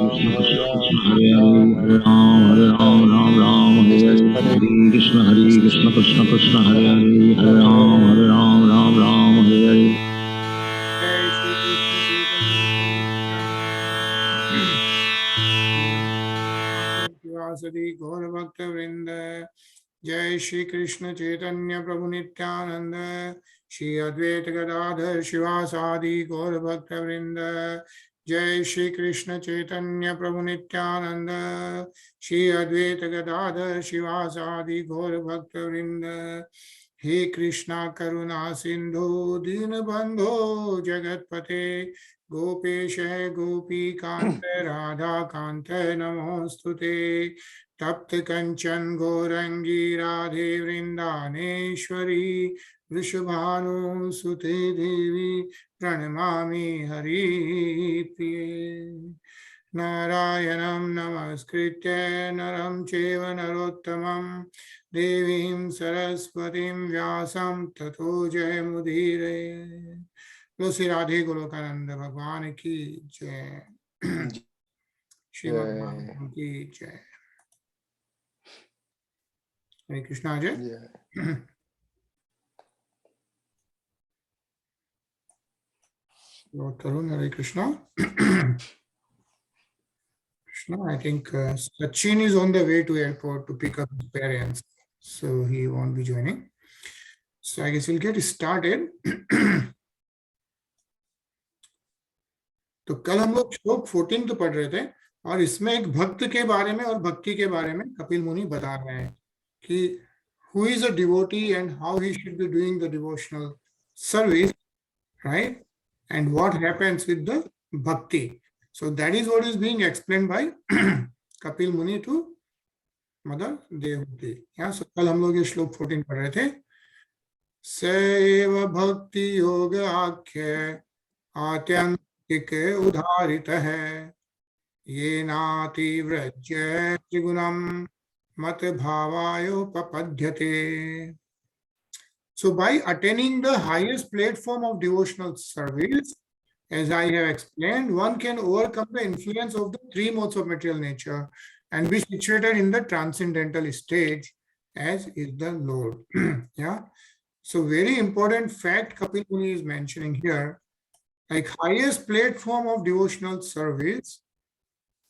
Krishna Krishna Krishna Hare Hare Hare Ram Ram Ram Hare Hare. Jai Shri Krishna Chaitanya Sadi Gaur Bhakta Vrinda. Jai Shri Krishna Chaitanya Prabhu Nityananda, Shri Advaita Gadadhar Shivasadi Gaur Bhakta Vrinda. Jai Shri Krishna Chaitanya Prabhu Nityananda, Shri Advaita Gadadhar Shivasadi Gaur Bhakta Vrinda. He Krishna Karuna Sindhu Dinabandho Jagatpate Gopesha Gopi Kanta Radha Kanta Namostute तप्त कंचन गौरंगी राधे वृंदानेश्वरी वृषभानुसुते देवी प्रणमामि हरिप्रिये नारायणं नमस्कृत्य नरं चैव नरोत्तमं देवीं सरस्वतीं व्यासं ततो जयमुदीरये। बोलो श्री राधे गोलोकानंद भगवान की जय। श्रीमद् भागवत की जय। हरे Krishna Ajay. Lord Tarun, Hare Krishna. Krishna, I think Sachin is on the way to airport to pick up his parents, so he won't be joining. So I guess we'll get started. तो कल हम लोग श्लोक 14 तो पढ़ रहे थे और इसमें एक भक्त के बारे में और भक्ति के बारे में कपिल मुनि बता रहे हैं कि who is a devotee and how he should be doing the devotional service, right? And what happens with the bhakti. So that is what is being explained by Kapil Muni to Mother Devati. Yeah, so कल हम लोग ये श्लोक 14 पढ़ रहे थे. Save भक्ति योग आख्य आत्यंतिक उदारित है ये नाति व्रज्य त्रिगुणम मत भावायोपपद्यते. So by attaining the highest platform of devotional service, as I have explained, one can overcome the influence of the three modes of material nature and be situated in the transcendental stage as is the Lord. Yeah. So very important fact Kapil Muni is mentioning here, like highest platform of devotional service.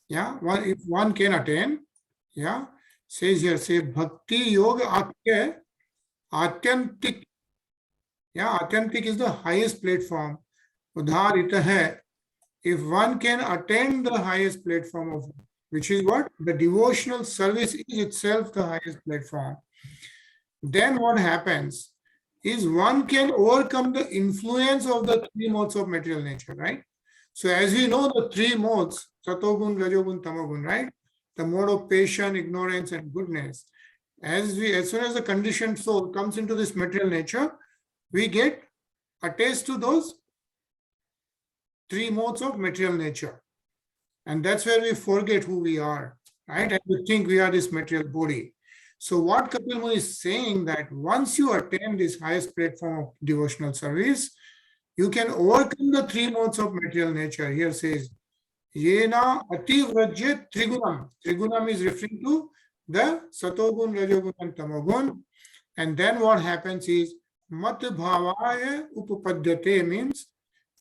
Yeah. If one can attain, yeah, says here, say Bhakti Yoga Akya Atyantik. Yeah, Atyantik is the highest platform. Udharita hai. If one can attain the highest platform of, which is what? The devotional service is itself the highest platform. Then what happens is one can overcome the influence of the three modes of material nature, right? So as we know the three modes, Satogun, Rajogun, Tamogun, right? The mode of passion, ignorance, and goodness. As soon as the conditioned soul comes into this material nature, we get attached to those three modes of material nature. And that's where we forget who we are, right? And we think we are this material body. So what Kapil Muni is saying that once you attain this highest platform of devotional service, you can overcome the three modes of material nature. Here says, Yena ati vrajya trigunam. Trigunam is referring to the Satogun, Rajogun, and Tamogun. And then what happens is, Mat bhavaya upapadyate means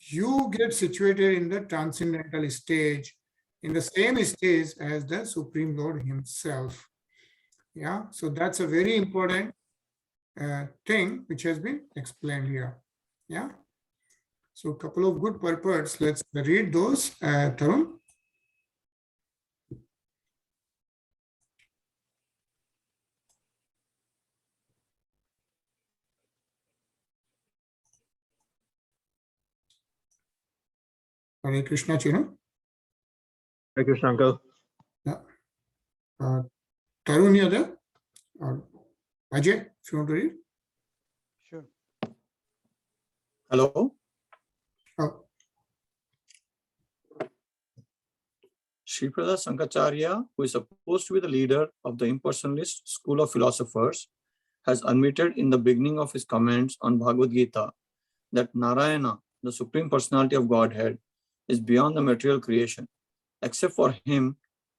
you get situated in the transcendental stage, in the same stage as the Supreme Lord himself. Yeah, so that's a very important thing which has been explained here. Yeah, so a couple of good purports. Let's read those. Tarun. Hare Krishna, Chino. Hare Krishna, Uncle. Yeah. Tarun, you there? Or Ajay, if you want to read. Sure. Hello. Oh. Sripada Sankacharya, who is supposed to be the leader of the impersonalist school of philosophers, has admitted in the beginning of his comments on Bhagavad Gita that Narayana, the Supreme Personality of Godhead, is beyond the material creation Except for him,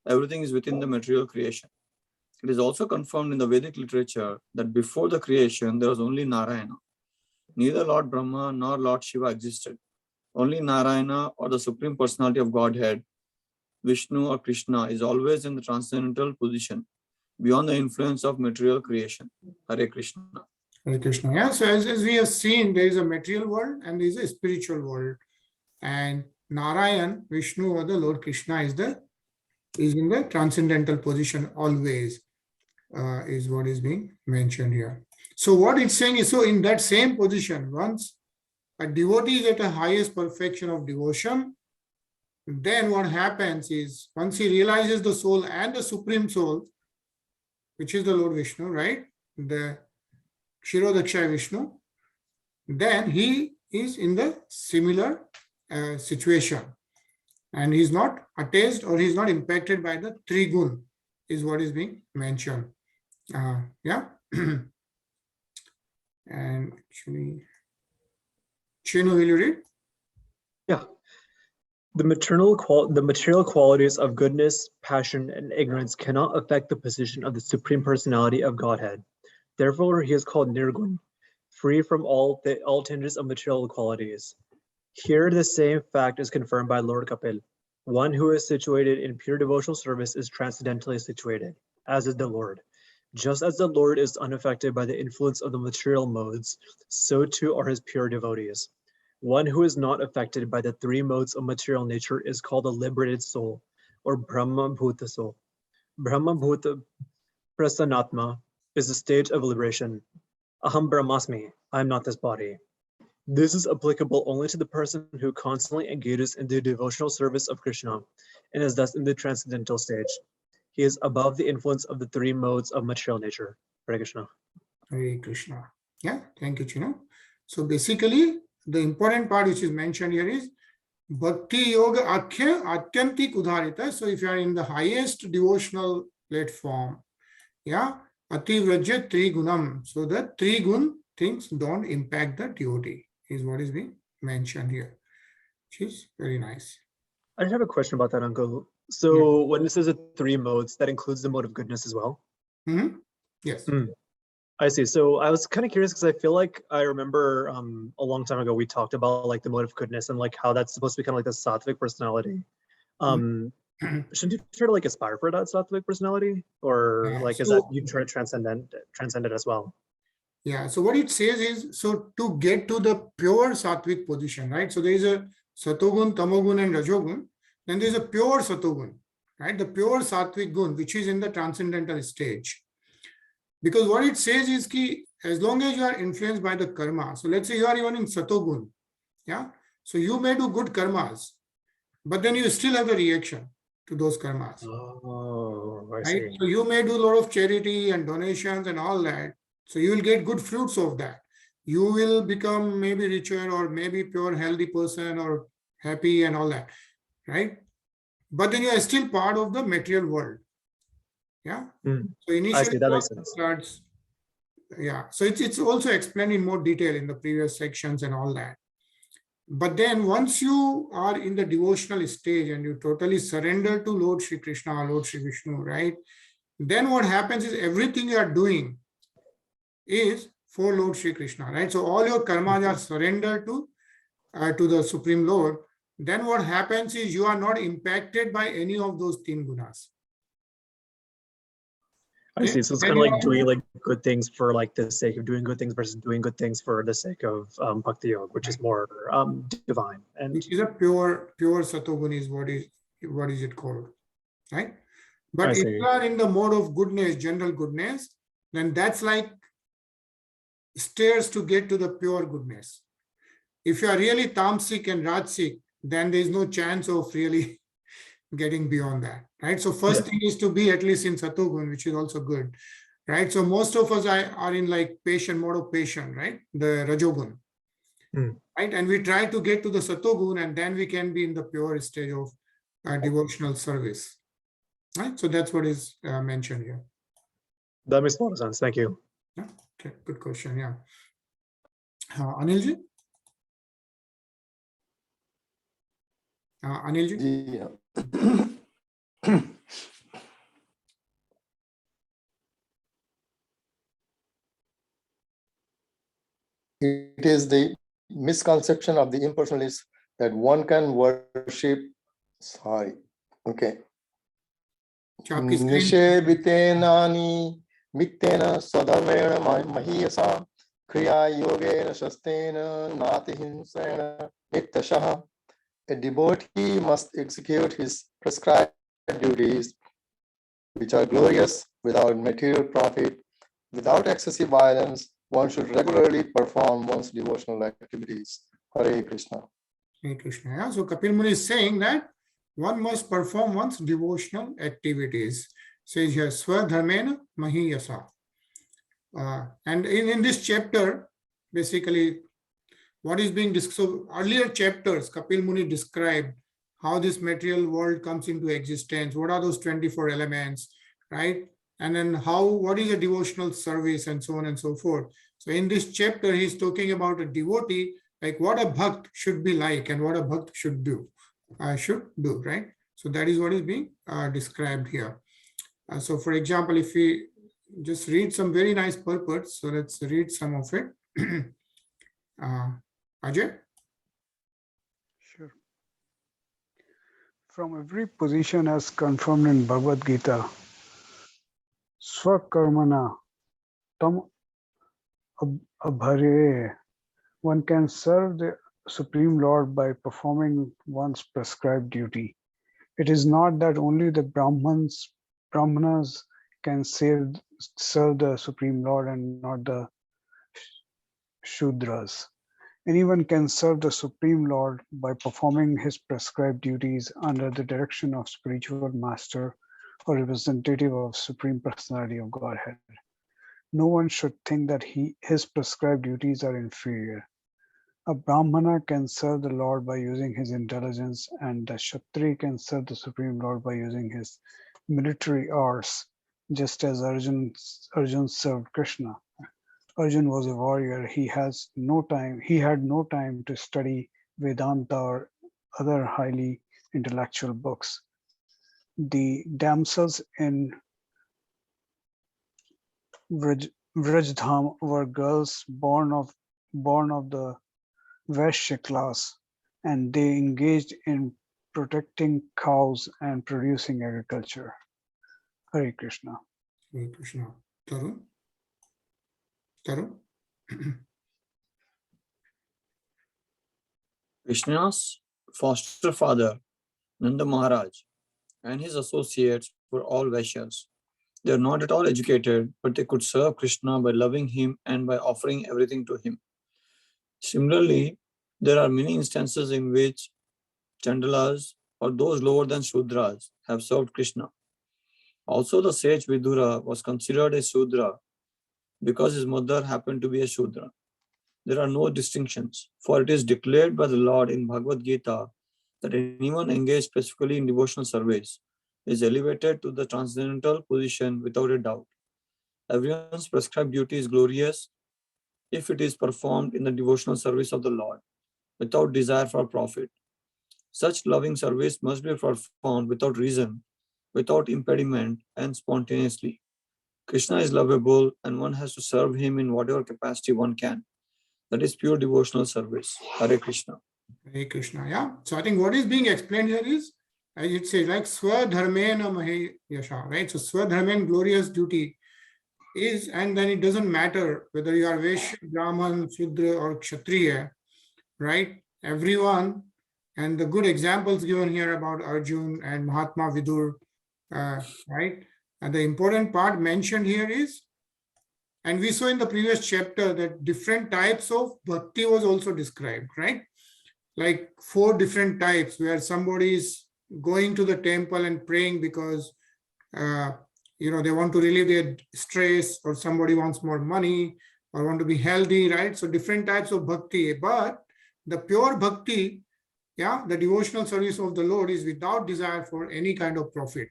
everything is within the material creation. It is also confirmed in the Vedic literature that before the creation, there was only Narayana. Neither Lord Brahma nor Lord Shiva existed. Only Narayana, or the Supreme Personality of Godhead, Vishnu or Krishna, is always in the transcendental position, beyond the influence of material creation. Hare Krishna. Hare Krishna. Yeah, so as we have seen, there is a material world and there is a spiritual world. And Narayan, Vishnu, or the Lord Krishna is in the transcendental position always, is what is being mentioned here. So what it's saying is, so in that same position, once a devotee is at the highest perfection of devotion, then what happens is, once he realizes the soul and the supreme soul, which is the Lord Vishnu, right? The Kshirodakshaya Vishnu, then he is in the similar situation. And he's not attached or he's not impacted by the three gun, is what is being mentioned. Yeah. And actually, Chino, will you read? Yeah. The material qualities of goodness, passion, and ignorance cannot affect the position of the Supreme Personality of Godhead. Therefore, he is called Nirgun, free from all tinges of material qualities. Here, the same fact is confirmed by Lord Kapil. One who is situated in pure devotional service is transcendentally situated, as is the Lord. Just as the Lord is unaffected by the influence of the material modes, so too are his pure devotees. One who is not affected by the three modes of material nature is called a liberated soul, or Brahma Bhuta soul. Brahma Bhuta Prasanatma is the state of liberation. Aham Brahmasmi, I am not this body. This is applicable only to the person who constantly engages in the devotional service of Krishna and is thus in the transcendental stage. He is above the influence of the three modes of material nature. Hare Krishna. Hare Krishna. Yeah, thank you, Chino. So basically, the important part which is mentioned here is Bhakti Yoga Akhya Atyantik Udharita. So if you are in the highest devotional platform, yeah, Ati Vrajya Tri Gunam. So the three gun things don't impact the devotee, is what is being mentioned here, which is very nice. I just have a question about that, Uncle. So when it says the three modes, that includes the mode of goodness as well? Mm-hmm. Yes. I see. So I was kind of curious because I feel like I remember a long time ago we talked about like the mode of goodness and like how that's supposed to be kind of like the sattvic personality. Shouldn't you try to like aspire for that sattvic personality, or like is that you try to transcend it as well? Yeah. So what it says is, so to get to the pure sattvic position, right? So there is a satogun, tamogun, and rajogun. Then there is a pure satogun, right? The pure sattvic gun, which is in the transcendental stage. Because what it says is ki, as long as you are influenced by the karma, so let's say you are even in satogun, yeah? So you may do good karmas, but then you still have the reaction to those karmas. Oh, I right? see. So you may do a lot of charity and donations and all that. So you will get good fruits of that. You will become maybe richer or maybe pure healthy person or happy and all that, right? But then you are still part of the material world. Yeah. So initially, I see, that makes sense. starts, yeah. So it's also explained in more detail in the previous sections and all that. But then once you are in the devotional stage and you totally surrender to Lord Shri Krishna or Lord Shri Vishnu, right? Then what happens is everything you are doing is for Lord Shri Krishna, right? So all your karmas are surrendered to the Supreme Lord. Then what happens is you are not impacted by any of those 10 gunas. I see. So it's kind of like doing like good things for like the sake of doing good things versus doing good things for the sake of Bhakti Yoga, which is more divine. And which is a pure Satogun is what is it called, right? But if you are in the mode of goodness, general goodness, then that's like stairs to get to the pure goodness. If you are really tamasic and rajasic, then there is no chance of really getting beyond that, right? So first thing is to be at least in Satogun, which is also good, right? So most of us are in like patient mode of patient, right? The Rajogun, right? And we try to get to the Satogun and then we can be in the pure stage of devotional service, right? So that's what is mentioned here. That makes a lot of sense. Thank you. Yeah. Okay, good question. Yeah. Anilji? Anilji? Yeah. It is the misconception of the impersonalists that one can worship, okay. जो आपकी screen- निषेवितेनानि मित्तेन स्वधर्मेण महीयसा क्रिया योगेन शस्तेन नातिहिंसेन नित्यशः. A devotee must execute his prescribed duties, which are glorious, without material profit, without excessive violence. One should regularly perform one's devotional activities. Hare Krishna. Hare Krishna. Yeah? So Kapil Muni is saying that one must perform one's devotional activities. Says here, Swadharmena Mahiyasa. And in this chapter, basically, what is being discussed, so earlier chapters, Kapil Muni described how this material world comes into existence, what are those 24 elements, right? And then what is a devotional service and so on and so forth. So in this chapter, he's talking about a devotee, like what a bhakt should be like and what a bhakt should do, right? So that is what is being described here. So for example, if we just read some very nice purports, so let's read some of it. Ajay? Sure. From every position as confirmed in Bhagavad Gita, Swakarmana tam abhare, one can serve the Supreme Lord by performing one's prescribed duty. It is not that only the Brahmanas can serve the Supreme Lord and not the Shudras. Anyone can serve the Supreme Lord by performing his prescribed duties under the direction of spiritual master or representative of Supreme Personality of Godhead. No one should think that his prescribed duties are inferior. A Brahmana can serve the Lord by using his intelligence, and the Kshatriya can serve the Supreme Lord by using his military arts, just as Arjun served Krishna. Arjun was a warrior. He had no time to study Vedanta or other highly intellectual books. The damsels in Vrajdham were girls born of the Vaishya class, and they engaged in protecting cows and producing agriculture. Hare Krishna. Hare Krishna. Tarun? Tarun? Krishna's foster father, Nanda Maharaj, and his associates were all Vaishyas. They are not at all educated, but they could serve Krishna by loving him and by offering everything to him. Similarly, there are many instances in which Chandalas or those lower than Shudras have served Krishna. Also, the sage Vidura was considered a Shudra because his mother happened to be a Shudra. There are no distinctions, for it is declared by the Lord in Bhagavad Gita that anyone engaged specifically in devotional service is elevated to the transcendental position without a doubt. Everyone's prescribed duty is glorious if it is performed in the devotional service of the Lord, without desire for profit. Such loving service must be performed without reason, without impediment, and spontaneously. Krishna is lovable, and one has to serve him in whatever capacity one can. That is pure devotional service. Hare Krishna. Hare Krishna. Yeah. So I think what is being explained here is, as it says, like Swadharmena Mahiyasha, right? So Swadharmen, glorious duty, is, and then it doesn't matter whether you are Vaishya, Brahman, Shudra, or Kshatriya, right? Everyone, and the good examples given here about Arjun and Mahatma Vidur, right? And the important part mentioned here is, and we saw in the previous chapter that different types of bhakti was also described, right? Like 4 different types where somebody is going to the temple and praying because they want to relieve their stress, or somebody wants more money or want to be healthy, right? So different types of bhakti, but the pure bhakti, the devotional service of the Lord is without desire for any kind of profit,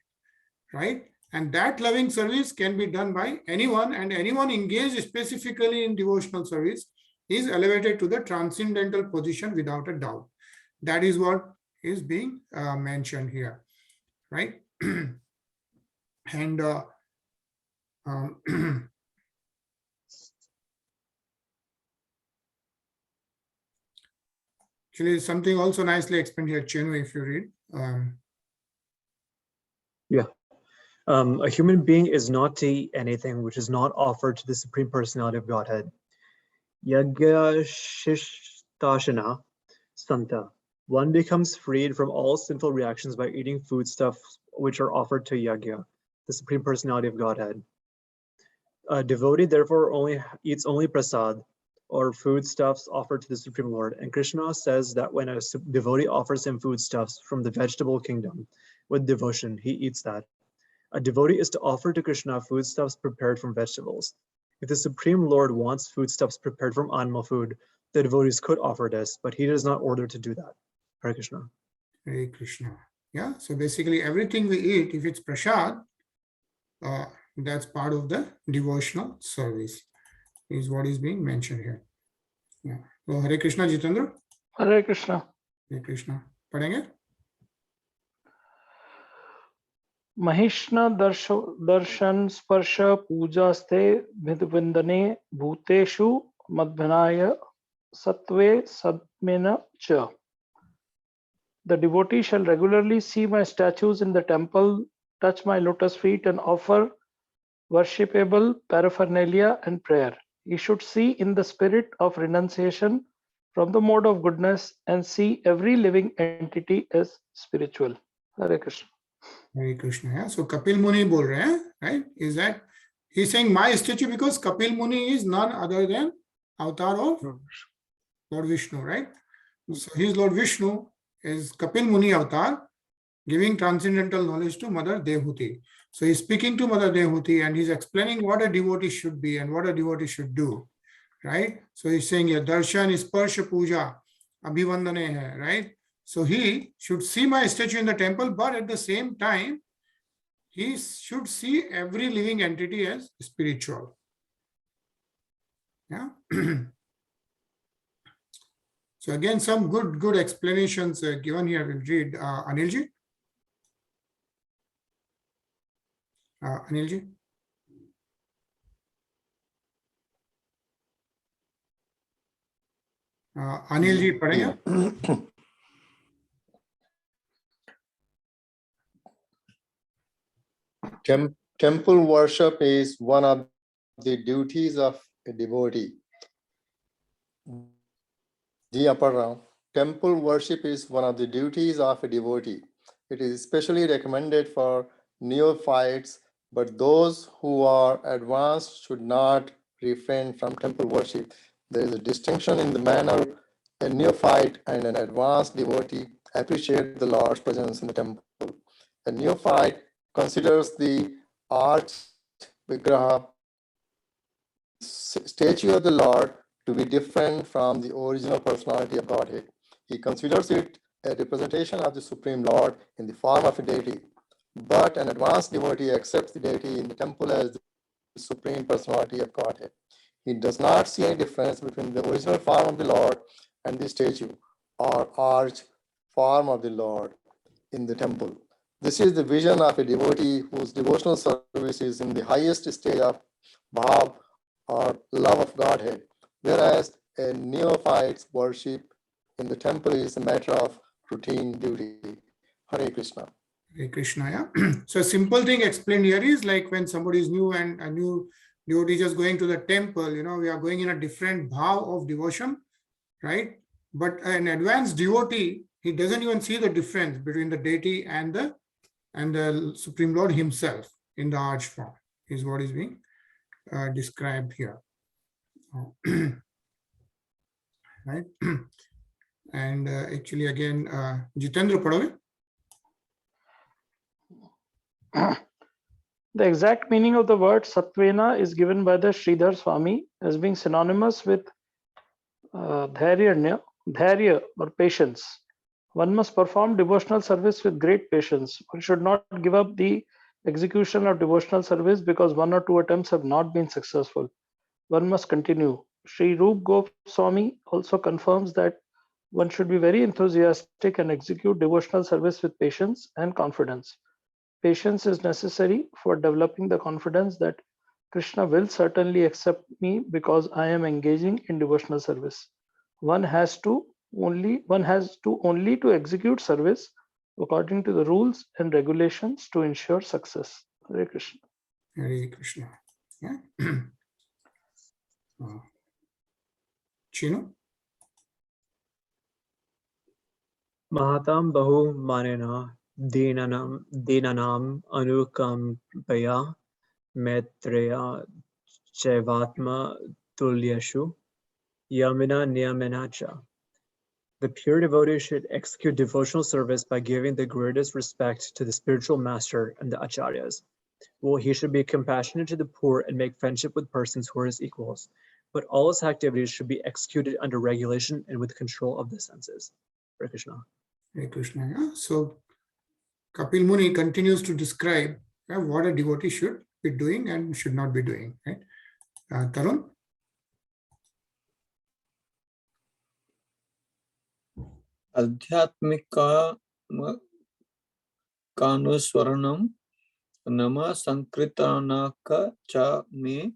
right? And that loving service can be done by anyone, and anyone engaged specifically in devotional service is elevated to the transcendental position without a doubt. That is what is being mentioned here, right? And Actually, something also nicely explained here, Chenu, if you read. A human being is not to eat anything which is not offered to the Supreme Personality of Godhead. Yagyashishtashana Santa. One becomes freed from all sinful reactions by eating foodstuffs which are offered to Yagya, the Supreme Personality of Godhead. A devotee therefore eats only prasad, or foodstuffs offered to the Supreme Lord. And Krishna says that when a devotee offers him foodstuffs from the vegetable kingdom with devotion, he eats that. A devotee is to offer to Krishna foodstuffs prepared from vegetables. If the Supreme Lord wants foodstuffs prepared from animal food, the devotees could offer this, but he does not order to do that. Hare Krishna. Hare Krishna. Yeah, so basically everything we eat, if it's prasad, that's part of the devotional service, is what is being mentioned here. Yeah. So Hare Krishna, Jitendra. Hare Krishna. Hare Krishna. पढ़ेंगे? महिष्ण दर्शन स्पर्श पूजास्ते विदवंदने भूतेषु मद्भनाय satve sadmena cha. The devotee shall regularly see my statues in the temple, touch my lotus feet, and offer worshipable paraphernalia and prayer. He should see in the spirit of renunciation from the mode of goodness and see every living entity as spiritual. Hare Krishna. Hare Krishna. Yeah. So Kapil Muni bol rahe hain, right? Is that he's saying my statue because Kapil Muni is none other than avatar of Lord Vishnu, right? So his Lord Vishnu is Kapil Muni avatar, giving transcendental knowledge to Mother Dehuti. So he's speaking to Mother Dehuti and he's explaining what a devotee should be and what a devotee should do, right? So he's saying here, darshan is sparsha puja, abhivandane hai, right? So he should see my statue in the temple, but at the same time, he should see every living entity as spiritual. Yeah. So again, some good explanations given here. We'll read. Anilji. Anilji. Anilji, padhenge? Temple worship is one of the duties of a devotee. The upper round. Temple worship is one of the duties of a devotee. It is especially recommended for neophytes, but those who are advanced should not refrain from temple worship. There is a distinction in the manner a neophyte and an advanced devotee appreciate the Lord's presence in the temple. A neophyte considers the arch vigraha, statue of the Lord, to be different from the original personality of Godhead. He considers it a representation of the Supreme Lord in the form of a deity. But an advanced devotee accepts the deity in the temple as the Supreme Personality of Godhead. He does not see any difference between the original form of the Lord and the statue or arch form of the Lord in the temple. This is the vision of a devotee whose devotional service is in the highest stage of bhav or love of Godhead, whereas a neophyte's worship in the temple is a matter of routine duty. Hare Krishna. Hare Krishna, yeah. So a simple thing explained here is like when somebody is new and a new devotee just going to the temple, you know, we are going in a different bhav of devotion, right? But an advanced devotee, he doesn't even see the difference between the deity and the Supreme Lord himself in the arch form, is what is being described here. Right? And actually again, Jitendra Padave. The exact meaning of the word Satvena is given by the Sridhar Swami as being synonymous with Dharya or patience. One must perform devotional service with great patience. One should not give up the execution of devotional service because one or two attempts have not been successful. One must continue. Sri Rup Goswami also confirms that one should be very enthusiastic and execute devotional service with patience and confidence. Patience is necessary for developing the confidence that Krishna will certainly accept me because I am engaging in devotional service. One has to only to execute service according to the rules and regulations to ensure success. Hare Krishna. Hare Krishna. Yeah. Chino? Mahatam bahu manena dinanam anukampaya maitreya chevatma tulyashu yamina niyamenacha. The pure devotee should execute devotional service by giving the greatest respect to the spiritual master and the acharyas. Well, he should be compassionate to the poor and make friendship with persons who are his equals. But all his activities should be executed under regulation and with control of the senses. Hare Krishna. Hare Krishna. Yeah. So Kapil Muni continues to describe what a devotee should be doing and should not be doing. Right? Tarun? Adhyatmika kanuswaranam nama sankritanaka cha me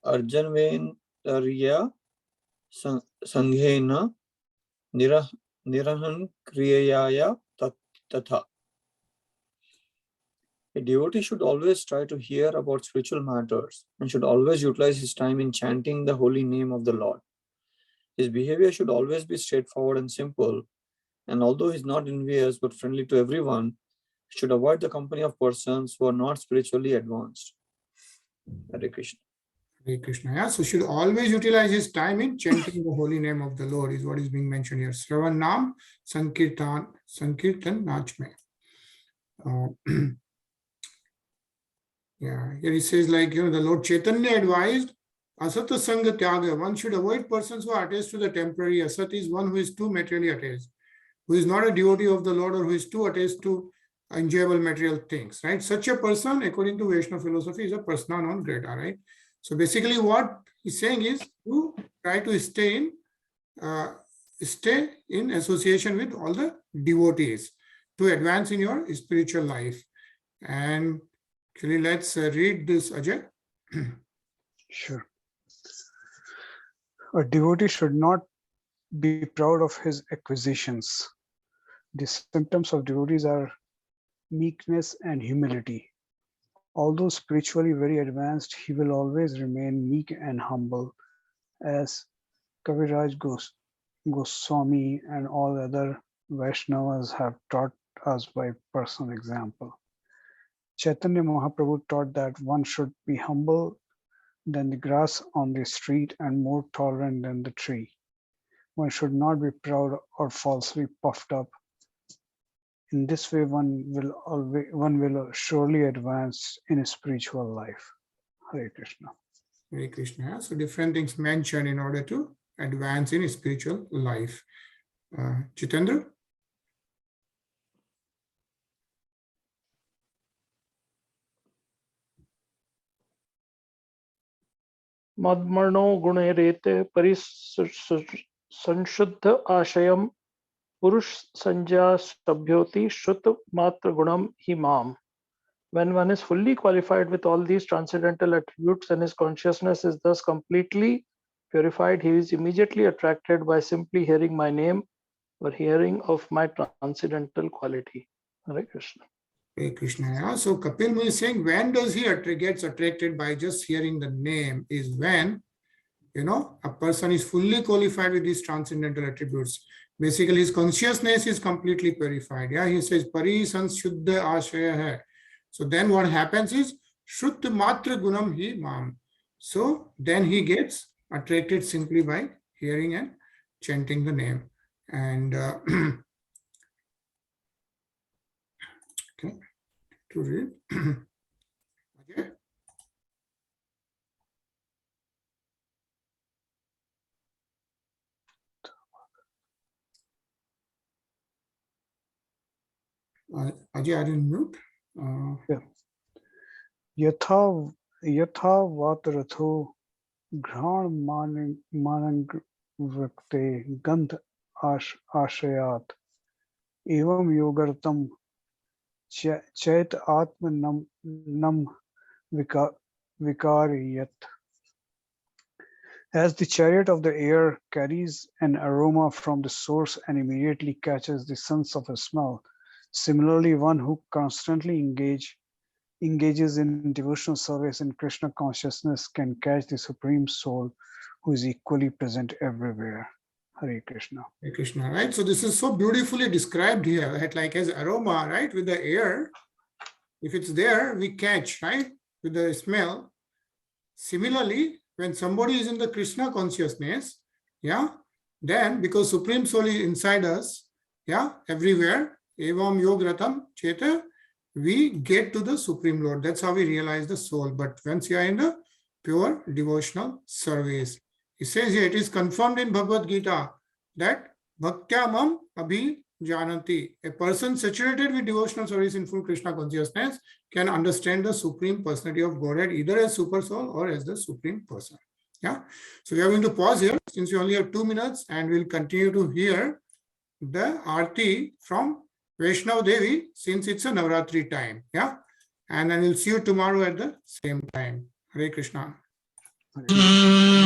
arjanvendarya sanghena nirahan kriyaya tatha. A devotee should always try to hear about spiritual matters and should always utilize his time in chanting the holy name of the Lord. His behavior should always be straightforward and simple, and although he is not envious but friendly to everyone, he should avoid the company of persons who are not spiritually advanced. Hare Krishna. Hare Krishna. Yeah. So should always utilize his time in chanting the holy name of the Lord is what is being mentioned here. Sravan Nam Sankirtan Nachme. Yeah, here he says the Lord Chaitanya advised Asata Sangha Tyaga. One should avoid persons who are attached to the temporary. Asat is one who is too materially attached, who is not a devotee of the Lord or who is too attached to enjoyable material things, right? Such a person, according to Vaishnava philosophy, is a persona non grata, right? So basically what he's saying is to try to stay in association with all the devotees to advance in your spiritual life. And actually, let's read this, Ajay. Sure. A devotee should not be proud of his acquisitions. The symptoms of devotees are meekness and humility. Although spiritually very advanced, he will always remain meek and humble, as Kaviraj Goswami and all other Vaishnavas have taught us by personal example. Chaitanya Mahaprabhu taught that one should be humble than the grass on the street and more tolerant than the tree. One should not be proud or falsely puffed up. In this way, one will surely advance in a spiritual life. Hare Krishna. Hare Krishna. So different things mentioned in order to advance in a spiritual life. Jitendra? Madmarno gunarete parishanshuddha ashayam purush sanja sabhyoti shrut matra gunam himam. When one is fully qualified with all these transcendental attributes and his consciousness is thus completely purified, he is immediately attracted by simply hearing my name or hearing of my transcendental quality. Hare Krishna. Hare Krishna. Yeah. So Kapil Muni is saying, when does he gets attracted by just hearing the name is when, a person is fully qualified with these transcendental attributes. Basically, his consciousness is completely purified. Yeah, he says, Pari Sanshuddha Ashaya Hai. So then what happens is, Shuddha Matra Gunam Hi Mam. So then he gets attracted simply by hearing and chanting the name. And okay, to read. Okay. Ajay, are you in mute? Yatha Vatratho Ghan Manang Vakte Gandh Ashayat Evam Yogartam Chait Atma Nam Vikariyat. As the chariot of the air carries an aroma from the source and immediately catches the sense of a smell, similarly, one who constantly engages in devotional service in Krishna consciousness can catch the Supreme Soul, who is equally present everywhere. Hare Krishna. Hare Krishna, right? So this is so beautifully described here, right? Like as aroma, right? With the air, if it's there, we catch, right? With the smell. Similarly, when somebody is in the Krishna consciousness, yeah, then because Supreme Soul is inside us, yeah, everywhere, evam yogratam cheta, we get to the Supreme Lord. That's how we realize the soul. But once you are in the pure devotional service, it says here, it is confirmed in Bhagavad Gita that bhaktyamam abhi jananti. A person saturated with devotional service in full Krishna consciousness can understand the Supreme Personality of Godhead either as Super Soul or as the Supreme Person. Yeah. So we are going to pause here since we only have 2 minutes, and we'll continue to hear the Aarti from Vaishnav Devi since it's a Navratri time. Yeah. And then we'll see you tomorrow at the same time. Hare Krishna. Hare Krishna.